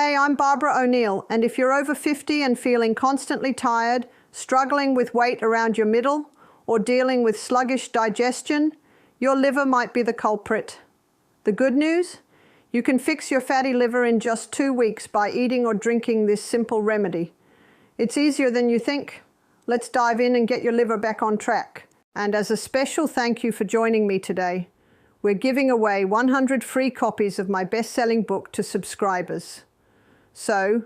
Hey, I'm Barbara O'Neill, and if you're over 50 and feeling constantly tired, struggling with weight around your middle, or dealing with sluggish digestion, your liver might be the culprit. The good news? You can fix your fatty liver in just 2 weeks by eating or drinking this simple remedy. It's easier than you think. Let's dive in and get your liver back on track. And as a special thank you for joining me today, we're giving away 100 free copies of my best-selling book to subscribers. So,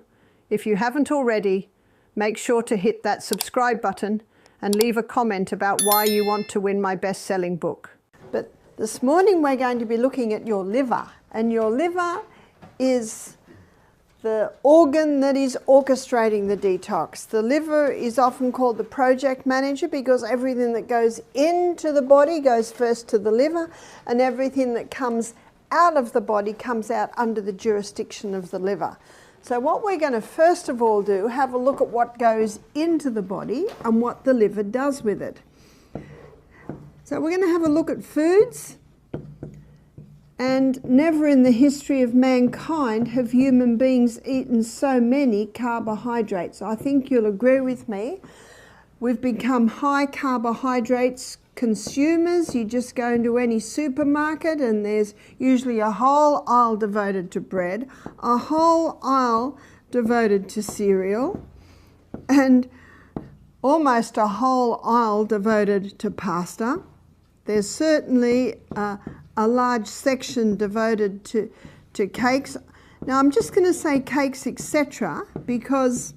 if you haven't already, make sure to hit that subscribe button and leave a comment about why you want to win my best-selling book. But this morning we're going to be looking at your liver, and your liver is the organ that is orchestrating the detox. The liver is often called the project manager because everything that goes into the body goes first to the liver, and everything that comes out of the body comes out under the jurisdiction of the liver. So what we're going to first of all do, have a look at what goes into the body and what the liver does with it. So we're going to have a look at foods, and never in the history of mankind have human beings eaten so many carbohydrates. I think you'll agree with me. We've become high carbohydrates consumers. You just go into any supermarket and there's usually a whole aisle devoted to bread, a whole aisle devoted to cereal, and almost a whole aisle devoted to pasta. There's certainly a large section devoted to cakes. Now I'm just going to say cakes, etc., because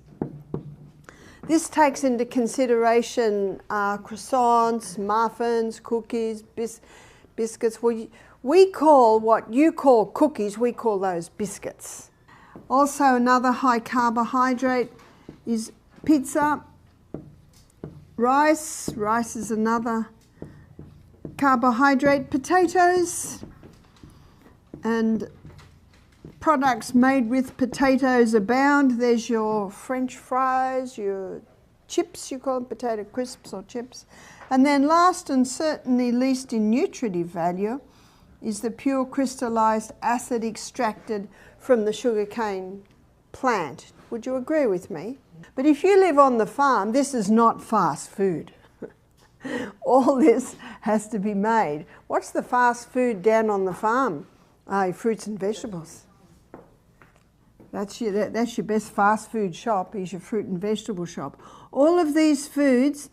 this takes into consideration croissants, muffins, cookies, biscuits. We call what you call cookies, we call those biscuits. Also, another high carbohydrate is pizza, rice. Rice is another carbohydrate. Potatoes and products made with potatoes abound. There's your French fries, your chips, you call them potato crisps or chips. And then last and certainly least in nutritive value is the pure crystallized acid extracted from the sugarcane plant. Would you agree with me? But if you live on the farm, this is not fast food. All this has to be made. What's the fast food down on the farm? Fruits and vegetables. That's your best fast food shop, is your fruit and vegetable shop. All of these foods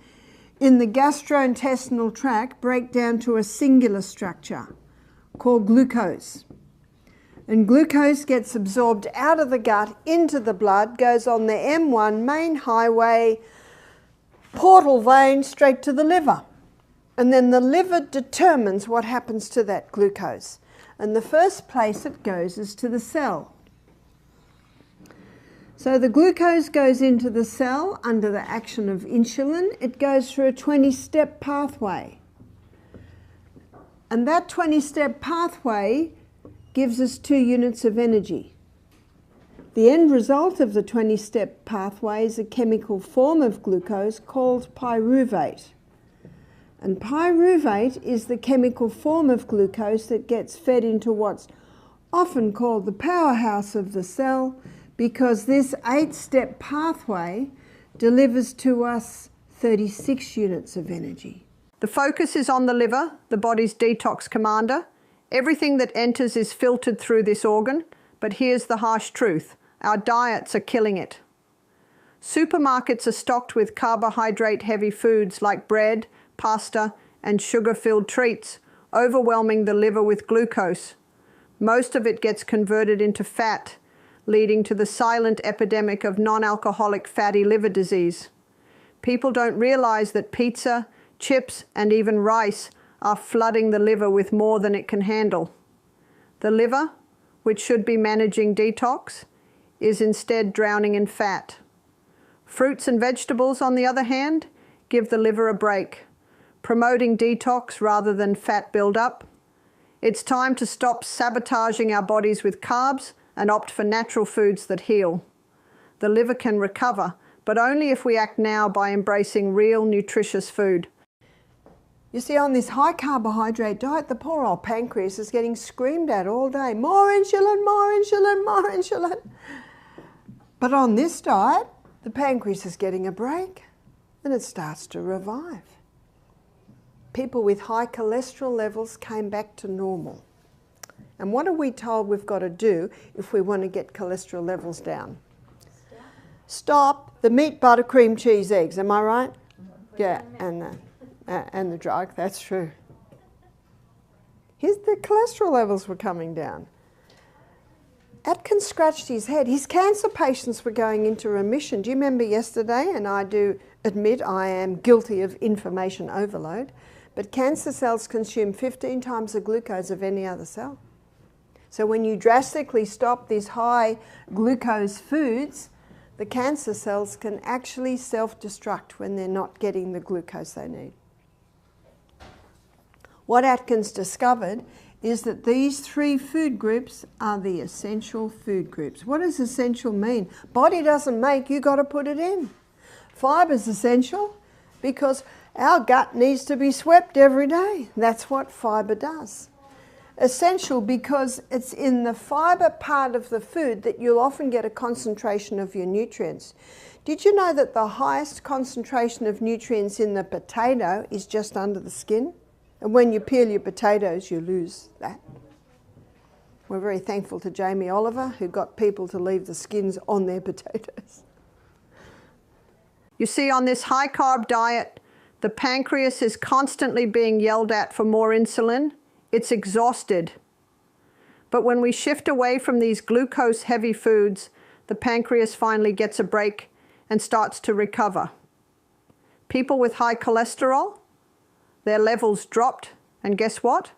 in the gastrointestinal tract break down to a singular structure called glucose. And glucose gets absorbed out of the gut into the blood, goes on the M1 main highway, portal vein straight to the liver. And then the liver determines what happens to that glucose. And the first place it goes is to the cell. So the glucose goes into the cell under the action of insulin. It goes through a 20-step pathway. And that 20-step pathway gives us 2 units of energy. The end result of the 20-step pathway is a chemical form of glucose called pyruvate. And pyruvate is the chemical form of glucose that gets fed into what's often called the powerhouse of the cell, because this 8-step pathway delivers to us 36 units of energy. The focus is on the liver, the body's detox commander. Everything that enters is filtered through this organ, but here's the harsh truth. Our diets are killing it. Supermarkets are stocked with carbohydrate-heavy foods like bread, pasta, and sugar-filled treats, overwhelming the liver with glucose. Most of it gets converted into fat, leading to the silent epidemic of non-alcoholic fatty liver disease. People don't realize that pizza, chips, and even rice are flooding the liver with more than it can handle. The liver, which should be managing detox, is instead drowning in fat. Fruits and vegetables, on the other hand, give the liver a break, promoting detox rather than fat buildup. It's time to stop sabotaging our bodies with carbs and opt for natural foods that heal. The liver can recover, but only if we act now by embracing real nutritious food. You see, on this high carbohydrate diet, the poor old pancreas is getting screamed at all day. More insulin, more insulin, more insulin. But on this diet, the pancreas is getting a break and it starts to revive. People with high cholesterol levels came back to normal. And what are we told we've got to do if we want to get cholesterol levels down? Stop the meat, butter, cream, cheese, eggs. Am I right? Yeah, and the drug, that's true. The cholesterol levels were coming down. Atkins scratched his head. His cancer patients were going into remission. Do you remember yesterday? And I do admit I am guilty of information overload. But cancer cells consume 15 times the glucose of any other cell. So when you drastically stop these high glucose foods, the cancer cells can actually self-destruct when they're not getting the glucose they need. What Atkins discovered is that these 3 food groups are the essential food groups. What does essential mean? Body doesn't make, you got to put it in. Fibre is essential because our gut needs to be swept every day. That's what fibre does. Essential because it's in the fibre part of the food that you'll often get a concentration of your nutrients. Did you know that the highest concentration of nutrients in the potato is just under the skin? And when you peel your potatoes, you lose that. We're very thankful to Jamie Oliver, who got people to leave the skins on their potatoes. You see, on this high-carb diet, the pancreas is constantly being yelled at for more insulin. It's exhausted. But when we shift away from these glucose-heavy foods, the pancreas finally gets a break and starts to recover. People with high cholesterol, their levels dropped, and guess what?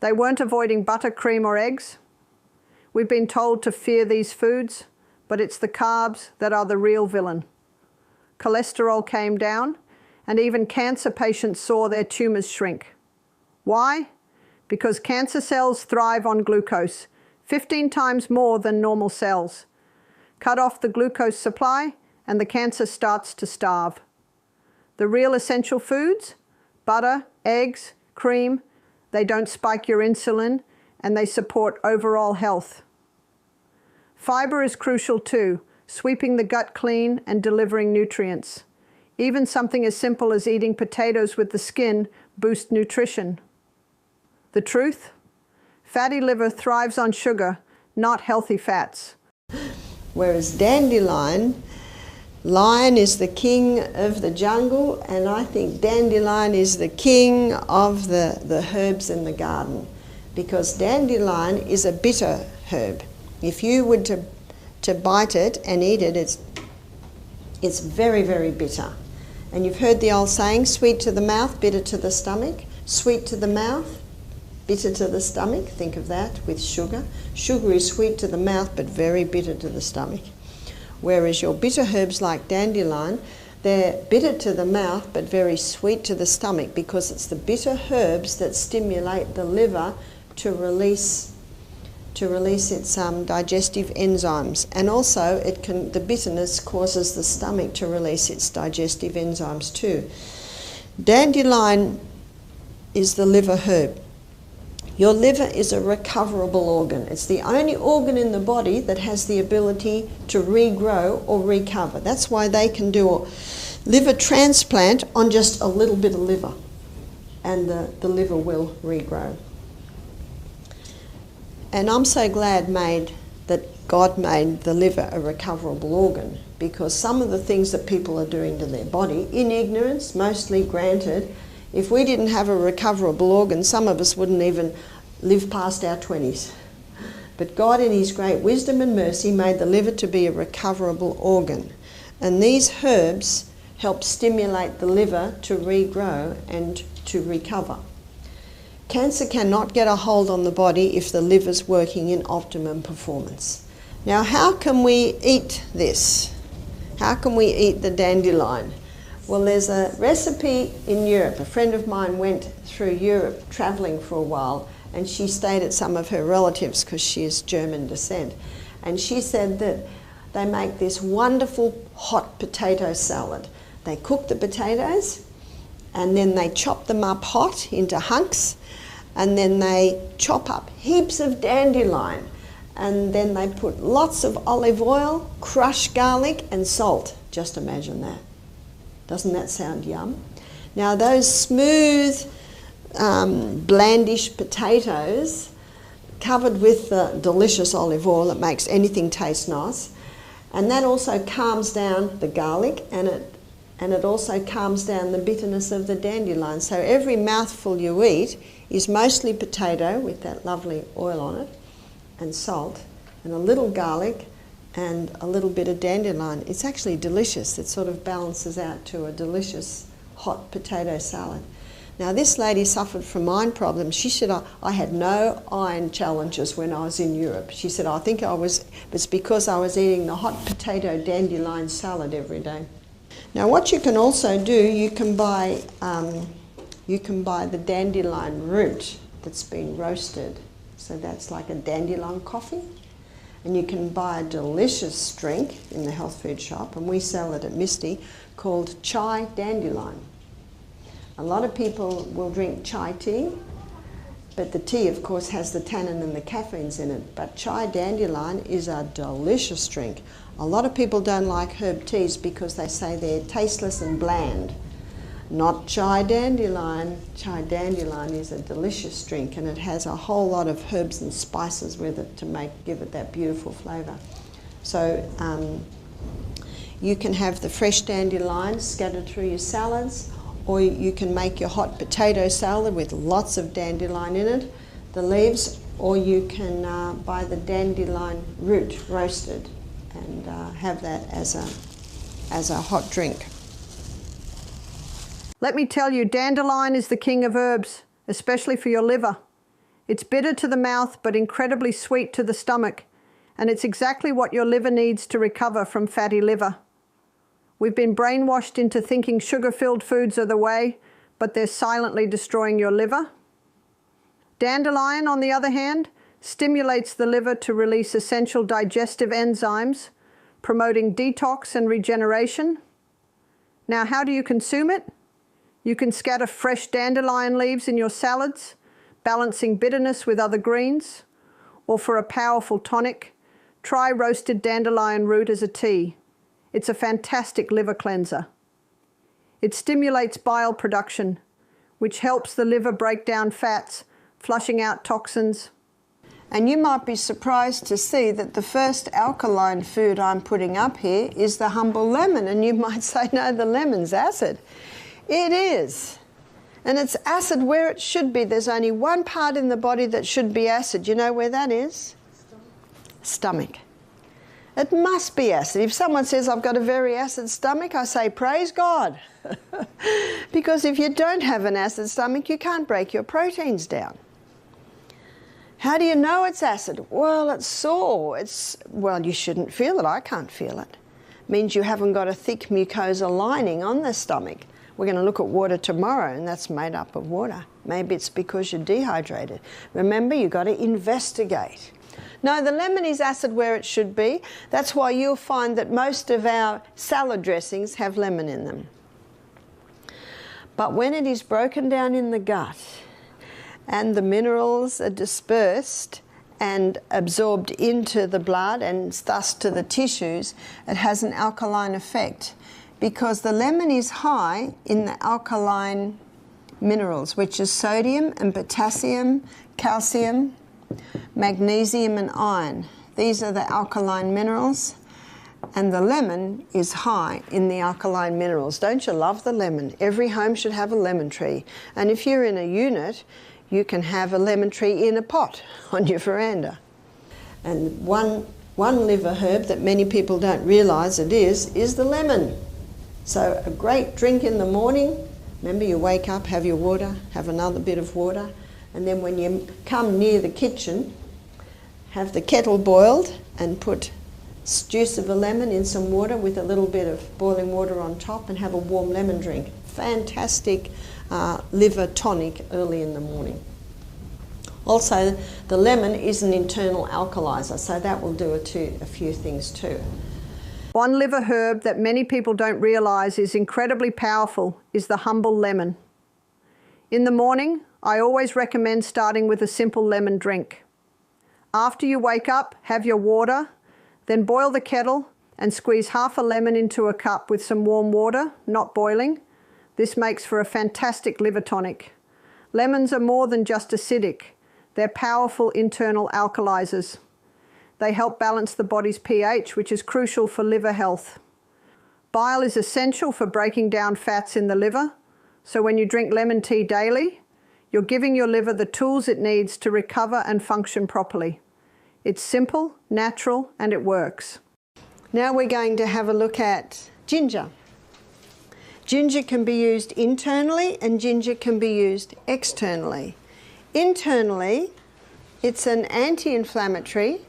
They weren't avoiding butter, cream, or eggs. We've been told to fear these foods, but it's the carbs that are the real villain. Cholesterol came down, and even cancer patients saw their tumors shrink. Why? Because cancer cells thrive on glucose, 15 times more than normal cells. Cut off the glucose supply, and the cancer starts to starve. The real essential foods, butter, eggs, cream, they don't spike your insulin, and they support overall health. Fiber is crucial too, sweeping the gut clean and delivering nutrients. Even something as simple as eating potatoes with the skin boosts nutrition. The truth? Fatty liver thrives on sugar, not healthy fats. Whereas dandelion, lion is the king of the jungle, and I think dandelion is the king of the herbs in the garden, because dandelion is a bitter herb. If you were to bite it and eat it, it's very, very bitter. And you've heard the old saying, sweet to the mouth, bitter to the stomach. Sweet to the mouth, bitter to the stomach. Think of that with sugar. Sugar is sweet to the mouth but very bitter to the stomach. Whereas your bitter herbs like dandelion, they're bitter to the mouth but very sweet to the stomach, because it's the bitter herbs that stimulate the liver to release its digestive enzymes. And also the bitterness causes the stomach to release its digestive enzymes too. Dandelion is the liver herb. Your liver is a recoverable organ. It's the only organ in the body that has the ability to regrow or recover. That's why they can do a liver transplant on just a little bit of liver, and the liver will regrow. And I'm so glad that God made the liver a recoverable organ, because some of the things that people are doing to their body, in ignorance, mostly granted, if we didn't have a recoverable organ, some of us wouldn't even live past our 20s. But God, in His great wisdom and mercy, made the liver to be a recoverable organ. And these herbs help stimulate the liver to regrow and to recover. Cancer cannot get a hold on the body if the liver's working in optimum performance. Now, how can we eat this? How can we eat the dandelion? Well, there's a recipe in Europe. A friend of mine went through Europe traveling for a while, and she stayed at some of her relatives because she is German descent. And she said that they make this wonderful hot potato salad. They cook the potatoes, and then they chop them up hot into hunks, and then they chop up heaps of dandelion, and then they put lots of olive oil, crushed garlic and salt. Just imagine that. Doesn't that sound yum? Now those smooth, blandish potatoes covered with the delicious olive oil that makes anything taste nice, and that also calms down the garlic, and it also calms down the bitterness of the dandelion. So every mouthful you eat is mostly potato with that lovely oil on it, and salt, and a little garlic, and a little bit of dandelion. It's actually delicious. It sort of balances out to a delicious hot potato salad. Now this lady suffered from iron problems. She said, I had no iron challenges when I was in Europe. She said, I think it's because I was eating the hot potato dandelion salad every day. Now what you can also do, you can buy the dandelion root that's been roasted. So that's like a dandelion coffee. And you can buy a delicious drink in the health food shop, and we sell it at Misty, called chai dandelion. A lot of people will drink chai tea, but the tea of course has the tannin and the caffeines in it. But chai dandelion is a delicious drink. A lot of people don't like herb teas because they say they're tasteless and bland. Not chai dandelion. Chai dandelion is a delicious drink, and it has a whole lot of herbs and spices with it to give it that beautiful flavour. So you can have the fresh dandelion scattered through your salads, or you can make your hot potato salad with lots of dandelion in it, the leaves, or you can buy the dandelion root roasted and have that as a hot drink. Let me tell you, dandelion is the king of herbs, especially for your liver. It's bitter to the mouth but incredibly sweet to the stomach, and it's exactly what your liver needs to recover from fatty liver. We've been brainwashed into thinking sugar-filled foods are the way, but they're silently destroying your liver. Dandelion, on the other hand, stimulates the liver to release essential digestive enzymes, promoting detox and regeneration. Now, how do you consume it? You can scatter fresh dandelion leaves in your salads, balancing bitterness with other greens. Or for a powerful tonic, try roasted dandelion root as a tea. It's a fantastic liver cleanser. It stimulates bile production, which helps the liver break down fats, flushing out toxins. And you might be surprised to see that the first alkaline food I'm putting up here is the humble lemon, and you might say, no, the lemon's acid. It is. And it's acid where it should be. There's only one part in the body that should be acid. You know where that is? Stomach. It must be acid. If someone says, I've got a very acid stomach, I say, praise God. Because if you don't have an acid stomach, you can't break your proteins down. How do you know it's acid? Well, it's sore. Well, you shouldn't feel it. I can't feel it. It means you haven't got a thick mucosa lining on the stomach. We're going to look at water tomorrow, and that's made up of water. Maybe it's because you're dehydrated. Remember, you've got to investigate. No, the lemon is acid where it should be. That's why you'll find that most of our salad dressings have lemon in them. But when it is broken down in the gut and the minerals are dispersed and absorbed into the blood and thus to the tissues, it has an alkaline effect, because the lemon is high in the alkaline minerals, which is sodium and potassium, calcium, magnesium and iron. These are the alkaline minerals, and the lemon is high in the alkaline minerals. Don't you love the lemon? Every home should have a lemon tree. And if you're in a unit, you can have a lemon tree in a pot on your veranda. And one liver herb that many people don't realise it is the lemon. So a great drink in the morning. Remember, you wake up, have your water, have another bit of water, and then when you come near the kitchen, have the kettle boiled and put juice of a lemon in some water with a little bit of boiling water on top, and have a warm lemon drink. Fantastic liver tonic early in the morning. Also, the lemon is an internal alkalizer, so that will do a few things too. One liver herb that many people don't realise is incredibly powerful is the humble lemon. In the morning, I always recommend starting with a simple lemon drink. After you wake up, have your water, then boil the kettle and squeeze half a lemon into a cup with some warm water, not boiling. This makes for a fantastic liver tonic. Lemons are more than just acidic. They're powerful internal alkalizers. They help balance the body's pH, which is crucial for liver health. Bile is essential for breaking down fats in the liver, so when you drink lemon tea daily, you're giving your liver the tools it needs to recover and function properly. It's simple, natural, and it works. Now we're going to have a look at ginger. Ginger can be used internally and ginger can be used externally. Internally, it's an anti-inflammatory,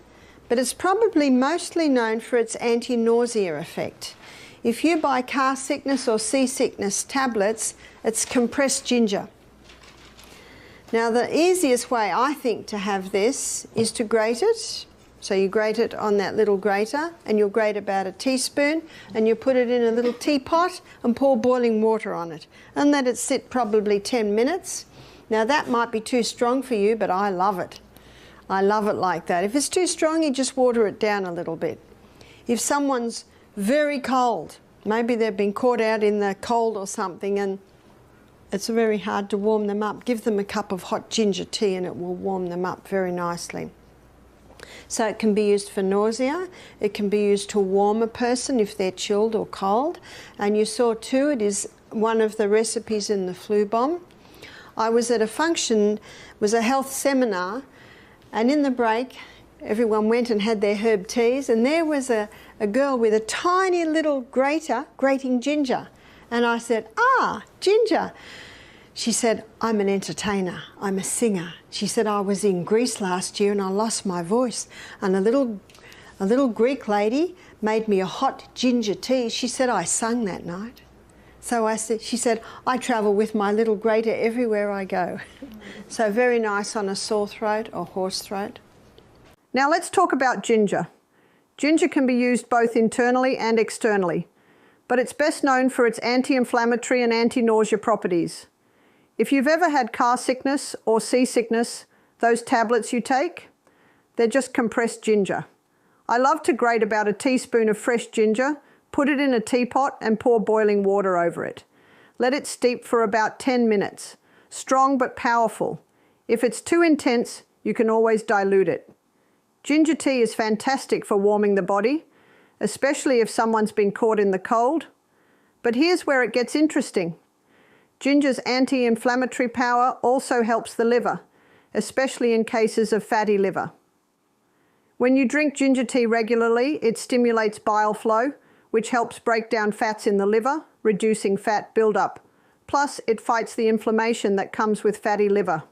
but it's probably mostly known for its anti-nausea effect. If you buy car sickness or seasickness tablets, it's compressed ginger. Now the easiest way I think to have this is to grate it. So you grate it on that little grater and you'll grate about a teaspoon and you put it in a little teapot and pour boiling water on it and let it sit probably 10 minutes. Now that might be too strong for you, but I love it. I love it like that. If it's too strong, you just water it down a little bit. If someone's very cold, maybe they've been caught out in the cold or something and it's very hard to warm them up, give them a cup of hot ginger tea and it will warm them up very nicely. So it can be used for nausea, it can be used to warm a person if they're chilled or cold, and you saw too it is one of the recipes in the flu bomb. I was at a function, it was a health seminar, and in the break everyone went and had their herb teas and there was a girl with a tiny little grater grating ginger. And I said, "Ah, ginger." She said, "I'm an entertainer, I'm a singer." She said, "I was in Greece last year and I lost my voice and a little Greek lady made me a hot ginger tea." She said, "I sung that night." So she said, "I travel with my little grater everywhere I go." So very nice on a sore throat or hoarse throat. Now let's talk about ginger. Ginger can be used both internally and externally, but it's best known for its anti-inflammatory and anti-nausea properties. If you've ever had car sickness or seasickness, those tablets you take, they're just compressed ginger. I love to grate about a teaspoon of fresh ginger, put it in a teapot and pour boiling water over it. Let it steep for about 10 minutes. Strong but powerful. If it's too intense, you can always dilute it. Ginger tea is fantastic for warming the body, especially if someone's been caught in the cold. But here's where it gets interesting. Ginger's anti-inflammatory power also helps the liver, especially in cases of fatty liver. When you drink ginger tea regularly, it stimulates bile flow, which helps break down fats in the liver, reducing fat buildup. Plus, it fights the inflammation that comes with fatty liver.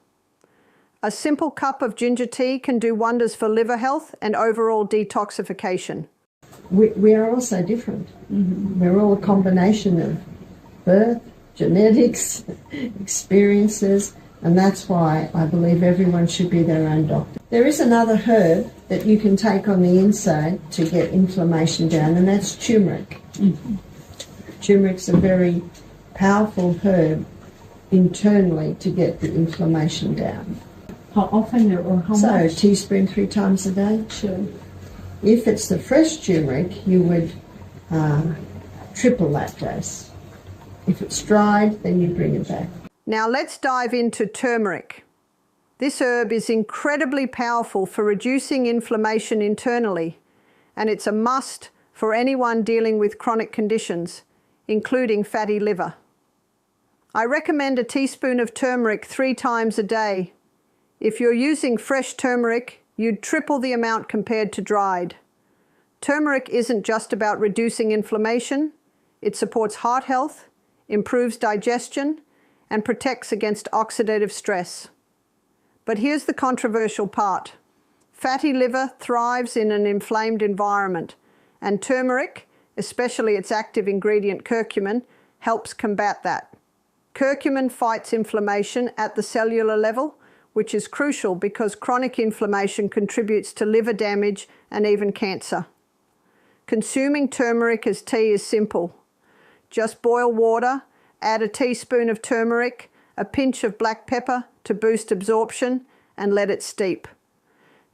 A simple cup of ginger tea can do wonders for liver health and overall detoxification. We are all so different. We're all a combination of birth, genetics, experiences, and that's why I believe everyone should be their own doctor. There is another herb that you can take on the inside to get inflammation down, and that's turmeric. Turmeric's a very powerful herb internally to get the inflammation down. How often or how much? So, a teaspoon 3 times a day. Sure. If it's the fresh turmeric, you would triple that dose. If it's dried, then you bring it back. Now let's dive into turmeric. This herb is incredibly powerful for reducing inflammation internally, and it's a must for anyone dealing with chronic conditions, including fatty liver. I recommend a teaspoon of turmeric 3 times a day. If you're using fresh turmeric, you'd triple the amount compared to dried. Turmeric isn't just about reducing inflammation. It supports heart health, improves digestion, and protects against oxidative stress. But here's the controversial part. Fatty liver thrives in an inflamed environment, and turmeric, especially its active ingredient curcumin, helps combat that. Curcumin fights inflammation at the cellular level, which is crucial because chronic inflammation contributes to liver damage and even cancer. Consuming turmeric as tea is simple. Just boil water, add a teaspoon of turmeric, a pinch of black pepper to boost absorption, and let it steep.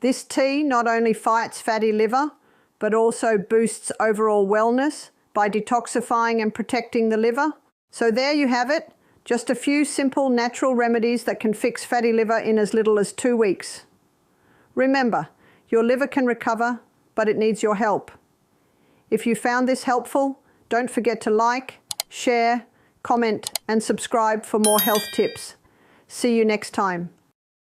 This tea not only fights fatty liver, but also boosts overall wellness by detoxifying and protecting the liver. So there you have it, just a few simple natural remedies that can fix fatty liver in as little as 2 weeks. Remember, your liver can recover, but it needs your help. If you found this helpful, don't forget to like, share, comment, and subscribe for more health tips. See you next time.